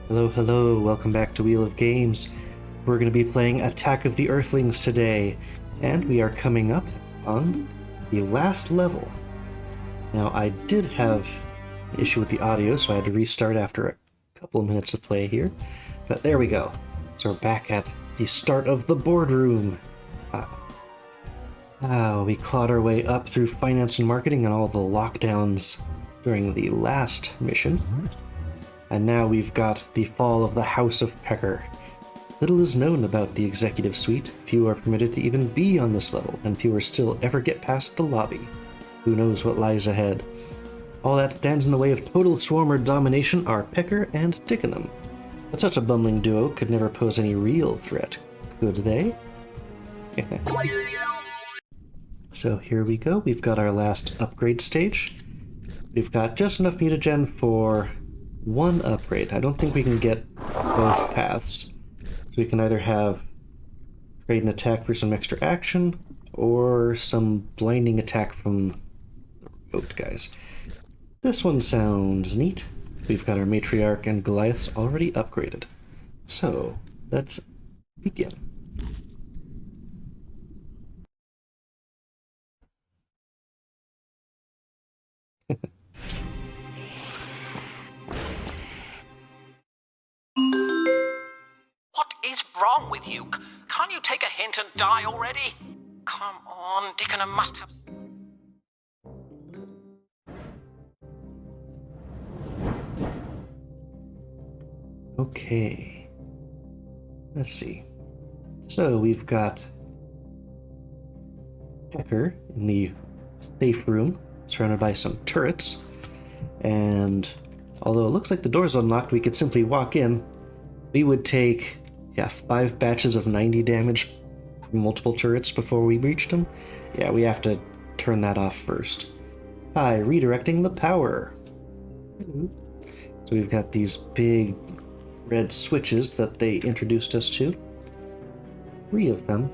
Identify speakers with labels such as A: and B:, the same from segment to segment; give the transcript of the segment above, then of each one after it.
A: Hello, hello, welcome back to Wheel of Games. We're going to be playing Attack of the Earthlings today, and we are coming up on the last level. Now, I did have an issue with the audio, so I had to restart after a couple of minutes of play here, but there we go. So we're back at the start of the boardroom. We clawed our way up through finance and marketing and all the lockdowns during the last mission. And now we've got the fall of the House of Pecker. Little is known about the executive suite. Few are permitted to even be on this level, and fewer still ever get past the lobby. Who knows what lies ahead? All that stands in the way of total swarmer domination are Pecker and Dickinham. But such a bumbling duo could never pose any real threat, could they? So here we go. We've got our last upgrade stage. We've got just enough mutagen for one upgrade. I don't think we can get both paths. So we can either have trade and attack for some extra action, or some blinding attack from the rogue guys. This one sounds neat. We've got our Matriarch and Goliaths already upgraded. So, let's begin.
B: What is wrong with you? Can't you take a hint and die already? Come on, Dickinham must have...
A: Okay. Let's see. So we've got Pecker in the safe room, surrounded by some turrets. And although it looks like the door's unlocked, we could simply walk in. We would take, 5 batches of 90 damage from multiple turrets before we reached them. Yeah, we have to turn that off first by redirecting the power. So we've got these big red switches that they introduced us to. 3 of them.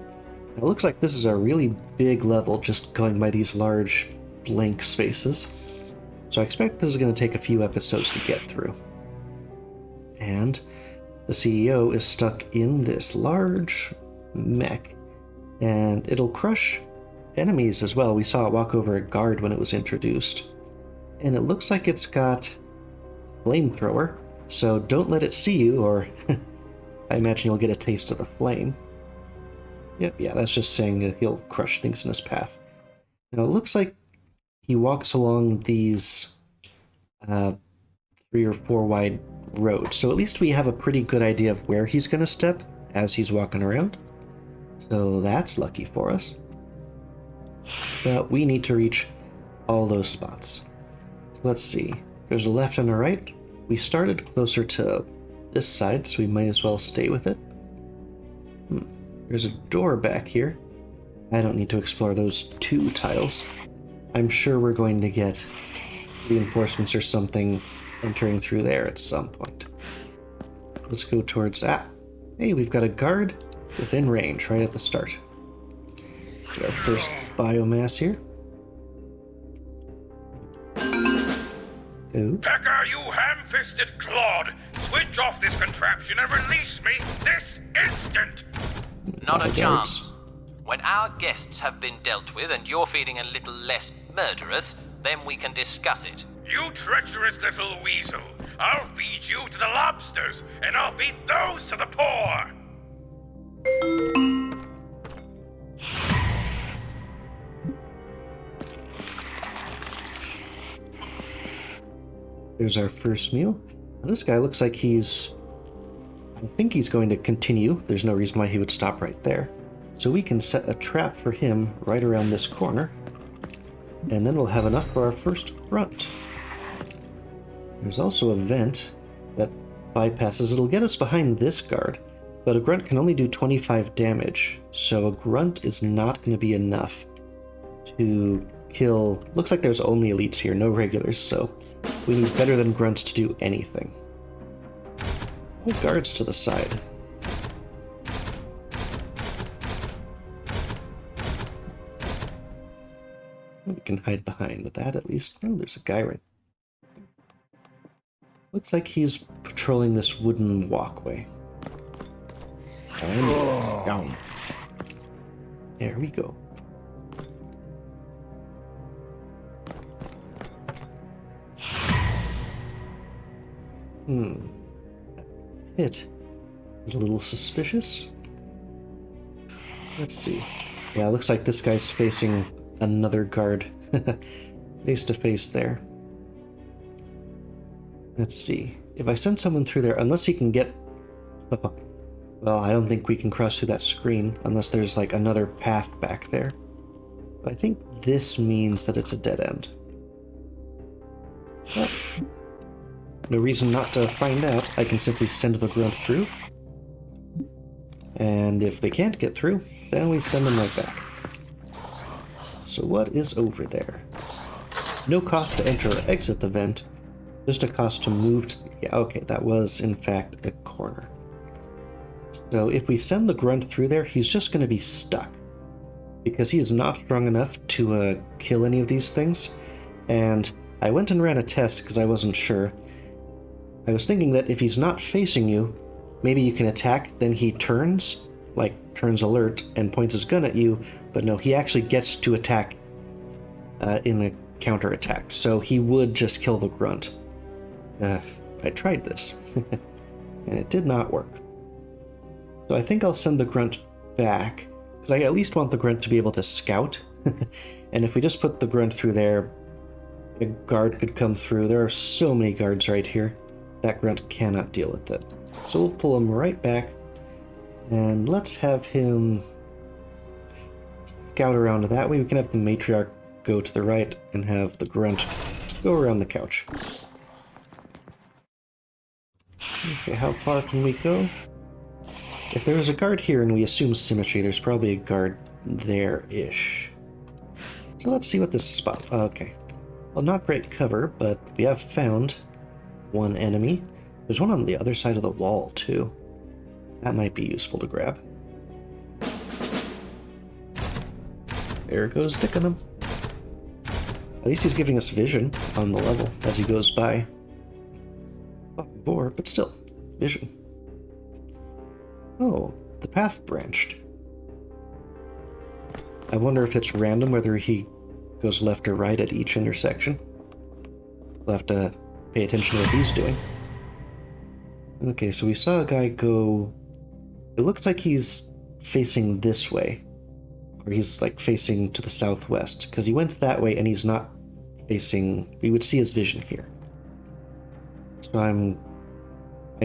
A: It looks like this is a really big level, just going by these large blank spaces. So I expect this is going to take a few episodes to get through. And the CEO is stuck in this large mech, and it'll crush enemies as well. We saw it walk over a guard when it was introduced. And it looks like it's got a flamethrower, so don't let it see you, or I imagine you'll get a taste of the flame. Yep, yeah, that's just saying that he'll crush things in his path. Now it looks like he walks along these 3 or 4 wide roads, so at least we have a pretty good idea of where he's going to step as he's walking around. So that's lucky for us. But we need to reach all those spots. So let's see. There's a left and a right. We started closer to this side, so we might as well stay with it. There's a door back here. I don't need to explore those 2 tiles. I'm sure we're going to get reinforcements or something entering through there at some point. Let's go towards that. Hey, we've got a guard within range right at the start. Get our first biomass here. Oh.
C: Pecker, you ham-fisted clod! Switch off this contraption and release me this instant!
B: Not a chance. When our guests have been dealt with and you're feeling a little less murderous, then we can discuss it.
C: You treacherous little weasel! I'll feed you to the lobsters, and I'll feed those to the poor!
A: There's our first meal. Now, this guy looks like I think he's going to continue. There's no reason why he would stop right there. So we can set a trap for him right around this corner. And then we'll have enough for our first grunt. There's also a vent that bypasses. It'll get us behind this guard, but a grunt can only do 25 damage. So a grunt is not going to be enough to kill. Looks like there's only elites here, no regulars, so we need better than grunts to do anything. Oh, guards to the side. We can hide behind that at least. Oh, there's a guy right Looks like he's patrolling this wooden walkway. And down. There we go. Pit is a little suspicious. Let's see. Yeah, it looks like this guy's facing another guard. Face to face there. Let's see. If I send someone through there, unless he can get... well, I don't think we can cross through that screen, unless there's like another path back there. But I think this means that it's a dead end. Well, no reason not to find out. I can simply send the grunt through. And if they can't get through, then we send them right back. So what is over there? No cost to enter or exit the vent. Just a cost to move to... yeah, okay, that was in fact a corner. So if we send the grunt through there, he's just going to be stuck. Because he is not strong enough to kill any of these things. And I went and ran a test because I wasn't sure. I was thinking that if he's not facing you, maybe you can attack, then he turns, like turns alert, and points his gun at you, but no, he actually gets to attack in a counterattack, so he would just kill the grunt. I tried this, and it did not work. So I think I'll send the grunt back, because I at least want the grunt to be able to scout, and if we just put the grunt through there, a guard could come through. There are so many guards right here. That grunt cannot deal with it. So we'll pull him right back, and let's have him scout around that way. We can have the matriarch go to the right and have the grunt go around the couch. Okay, how far can we go? If there is a guard here and we assume symmetry, there's probably a guard there-ish. So let's see what this spot... okay. Well, not great cover, but we have found one enemy. There's one on the other side of the wall, too. That might be useful to grab. There goes Dickinham. At least he's giving us vision on the level as he goes by. Not before, but still, vision. Oh, the path branched. I wonder if it's random whether he goes left or right at each intersection. We'll have to pay attention to what he's doing. Okay, so we saw a guy go... it looks like he's facing this way. Or he's like facing to the southwest, because he went that way and he's not facing... we would see his vision here. So I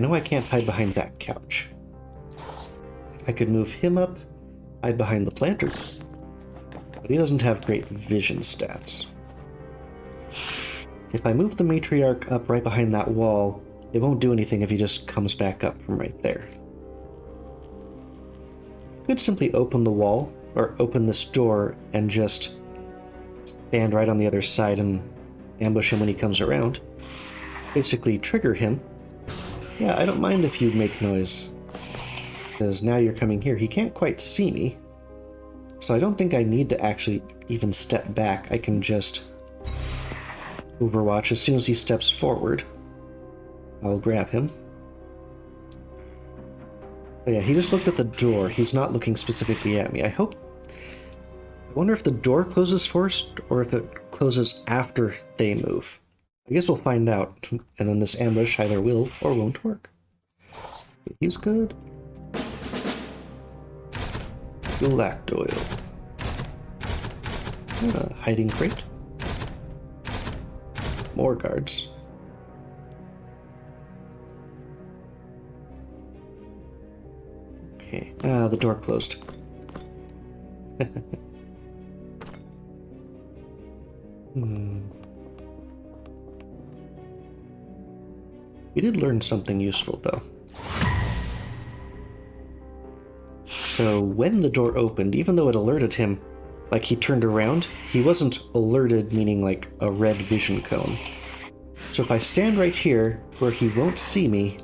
A: know I can't hide behind that couch. I could move him up, hide behind the planter. But he doesn't have great vision stats. If I move the matriarch up right behind that wall, it won't do anything if he just comes back up from right there. I could simply open the wall, or open this door, and just stand right on the other side and ambush him when he comes around. Basically trigger him. Yeah, I don't mind if you make noise. Because now you're coming here. He can't quite see me. So I don't think I need to actually even step back. I can just overwatch. As soon as he steps forward, I'll grab him. Oh yeah, he just looked at the door. He's not looking specifically at me. I wonder if the door closes first, or if it closes after they move. I guess we'll find out, and then this ambush either will or won't work. He's good. Galactoil. Hiding crate. More guards. Okay, the door closed. We did learn something useful, though. So when the door opened, even though it alerted him, like he turned around, he wasn't alerted, meaning like a red vision cone. So if I stand right here, where he won't see me,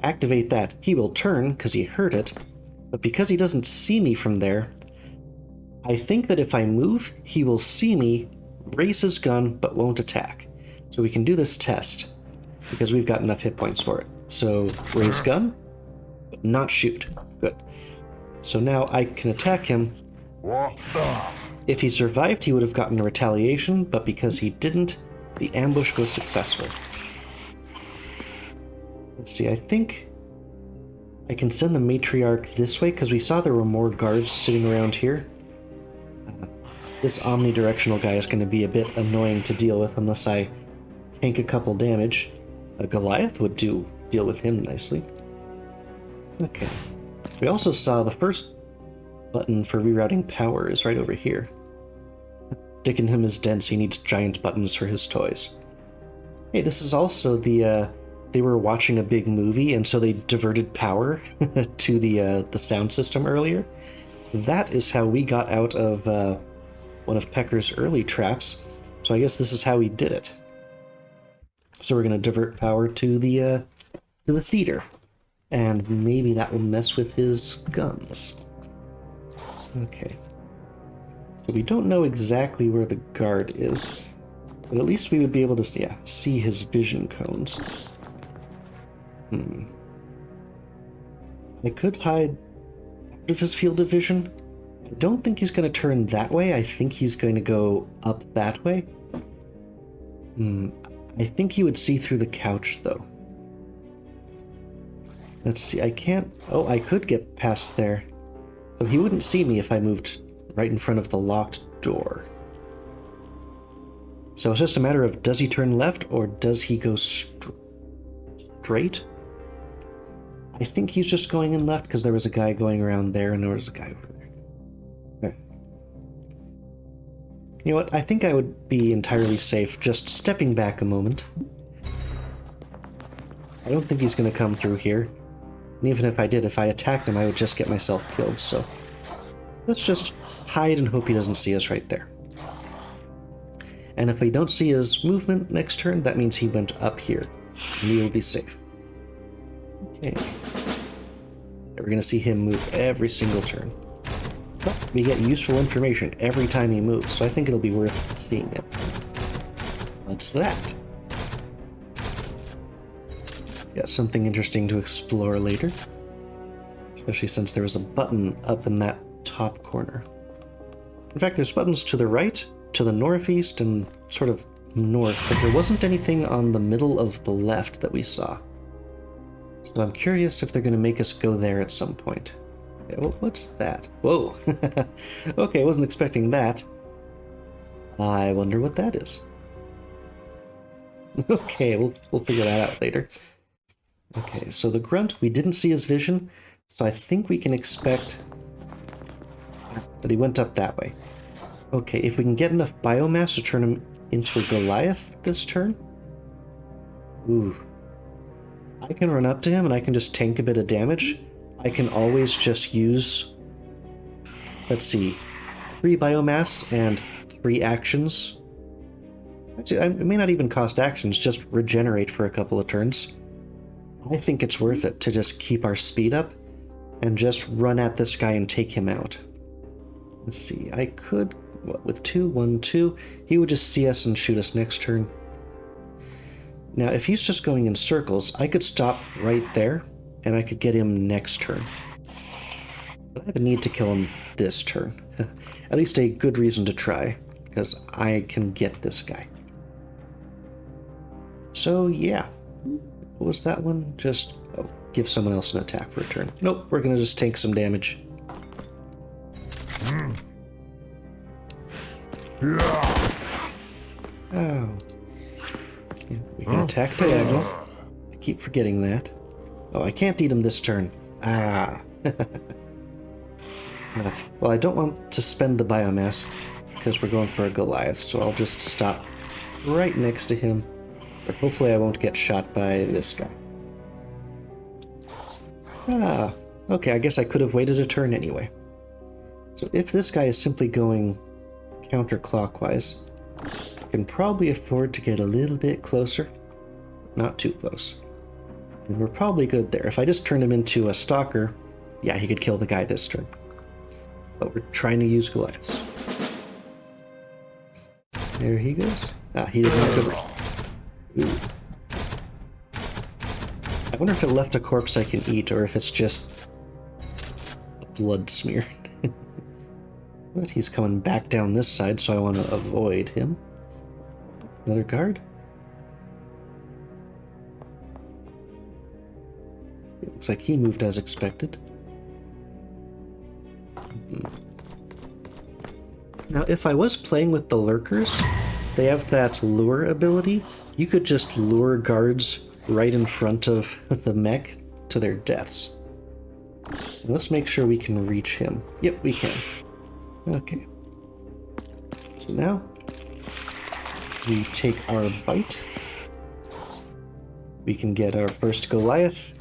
A: activate that, he will turn, because he heard it, but because he doesn't see me from there, I think that if I move, he will see me, raise his gun, but won't attack. So we can do this test. because we've got enough hit points for it. So raise gun, but not shoot. Good. So now I can attack him. If he survived, he would have gotten a retaliation, but because he didn't, the ambush was successful. Let's see, I think I can send the matriarch this way, because we saw there were more guards sitting around here. This omnidirectional guy is going to be a bit annoying to deal with unless I tank a couple damage. A Goliath would deal with him nicely. Okay. We also saw the first button for rerouting power is right over here. Dickinham is dense, he needs giant buttons for his toys. Hey, this is also the, they were watching a big movie and so they diverted power to the sound system earlier. That is how we got out of one of Pecker's early traps, so I guess this is how he did it. So we're going to divert power to the theater, and maybe that will mess with his guns. Okay. So we don't know exactly where the guard is, but at least we would be able to see his vision cones. I could hide out of his field of vision. I don't think he's going to turn that way. I think he's going to go up that way. I think he would see through the couch, though. Let's see, I can't... Oh, I could get past there. So he wouldn't see me if I moved right in front of the locked door. So it's just a matter of, does he turn left or does he go straight? I think he's just going in left because there was a guy going around there and there was a guy over there. Okay. You know what? I think I would be entirely safe just stepping back a moment. I don't think he's going to come through here. And even if I did, if I attacked him, I would just get myself killed, so... Let's just hide and hope he doesn't see us right there. And if we don't see his movement next turn, that means he went up here. And we will be safe. Okay. We're going to see him move every single turn. But we get useful information every time he moves, so I think it'll be worth seeing it. What's that? Got something interesting to explore later. Especially since there was a button up in that top corner. In fact, there's buttons to the right, to the northeast, and sort of north, but there wasn't anything on the middle of the left that we saw. So I'm curious if they're going to make us go there at some point. Okay, well, what's that? Whoa! Okay, I wasn't expecting that. I wonder what that is. Okay, we'll figure that out later. Okay, so the grunt, we didn't see his vision, so I think we can expect that he went up that way. Okay, if we can get enough biomass to turn him into a Goliath this turn... Ooh. I can run up to him and I can just tank a bit of damage. I can always just use... Let's see. 3 biomass and 3 actions. Actually, it may not even cost actions, just regenerate for a couple of turns. I think it's worth it to just keep our speed up and just run at this guy and take him out. Let's see, I could... What, with 2, 1, 2, he would just see us and shoot us next turn. Now, if he's just going in circles, I could stop right there, and I could get him next turn. But I have a need to kill him this turn. At least a good reason to try, because I can get this guy. So, yeah. What was that one? Just, give someone else an attack for a turn. Nope, we're gonna just take some damage. Oh. Yeah, we can attack diagonal. I keep forgetting that. Oh, I can't eat him this turn. Ah. Well, I don't want to spend the biomass because we're going for a Goliath, so I'll just stop right next to him. But hopefully I won't get shot by this guy. Ah. Okay, I guess I could have waited a turn anyway. So if this guy is simply going counterclockwise, I can probably afford to get a little bit closer, not too close. And we're probably good there. If I just turn him into a stalker, yeah, he could kill the guy this turn. But we're trying to use Goliaths. There he goes. Ah, he didn't have the... Ooh. wonder if it left a corpse I can eat, or if it's just a blood smear. But he's coming back down this side, so I want to avoid him. Another guard? It looks like he moved as expected. Now, if I was playing with the lurkers, they have that lure ability. You could just lure guards right in front of the mech to their deaths. And let's make sure we can reach him. Yep, we can. Okay. So now, we take our bite. We can get our first Goliath.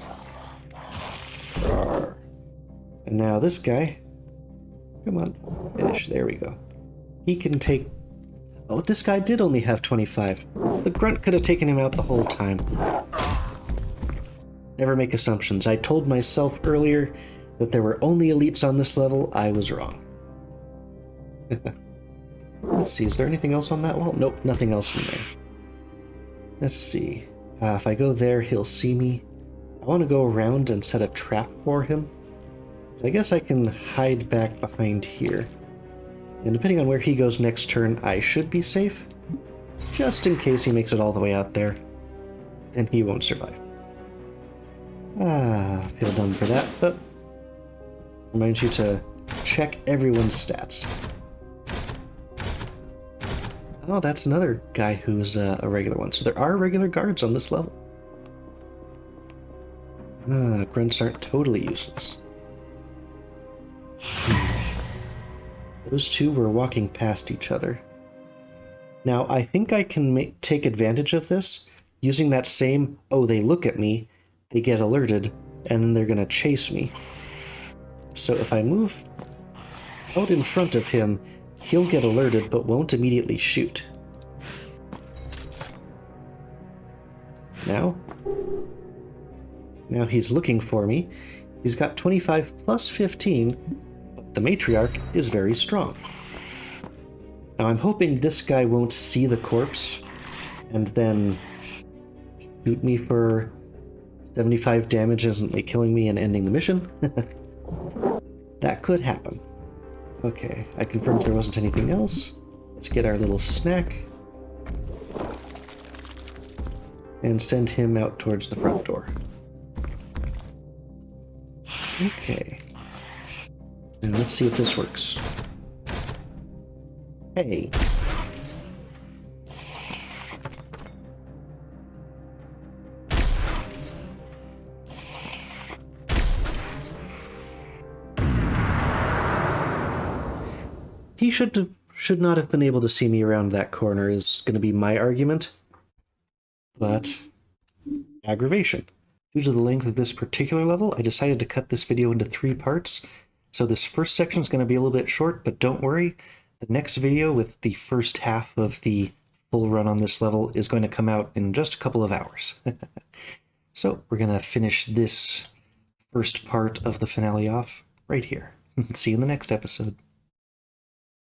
A: Rawr. And now this guy. Come on, finish. There we go. He can take... Oh, this guy did only have 25. The grunt could have taken him out the whole time. Never make assumptions. I told myself earlier that there were only elites on this level. I was wrong. Let's see, is there anything else on that wall? Nope, nothing else in there. Let's see. If I go there, he'll see me. I want to go around and set a trap for him. I guess I can hide back behind here. And depending on where he goes next turn, I should be safe. Just in case he makes it all the way out there. Then he won't survive. Feel dumb for that, but reminds you to check everyone's stats. Oh, that's another guy who's a regular one. So there are regular guards on this level. Grunts aren't totally useless. Those two were walking past each other. Now, I think I can take advantage of this using that same, oh, they look at me, they get alerted, and then they're going to chase me. So if I move out in front of him, he'll get alerted but won't immediately shoot. Now he's looking for me. He's got 25 plus 15, but the matriarch is very strong. Now I'm hoping this guy won't see the corpse and then shoot me for 75 damage, instantly killing me and ending the mission. That could happen. Okay, I confirmed there wasn't anything else. Let's get our little snack. And send him out towards the front door. Okay. And let's see if this works. Hey. He should not have been able to see me around that corner is going to be my argument. But aggravation. Due to the length of this particular level, I decided to cut this video into 3 parts. So this first section is going to be a little bit short, but don't worry. The next video with the first half of the full run on this level is going to come out in just a couple of hours. So we're going to finish this first part of the finale off right here. See you in the next episode.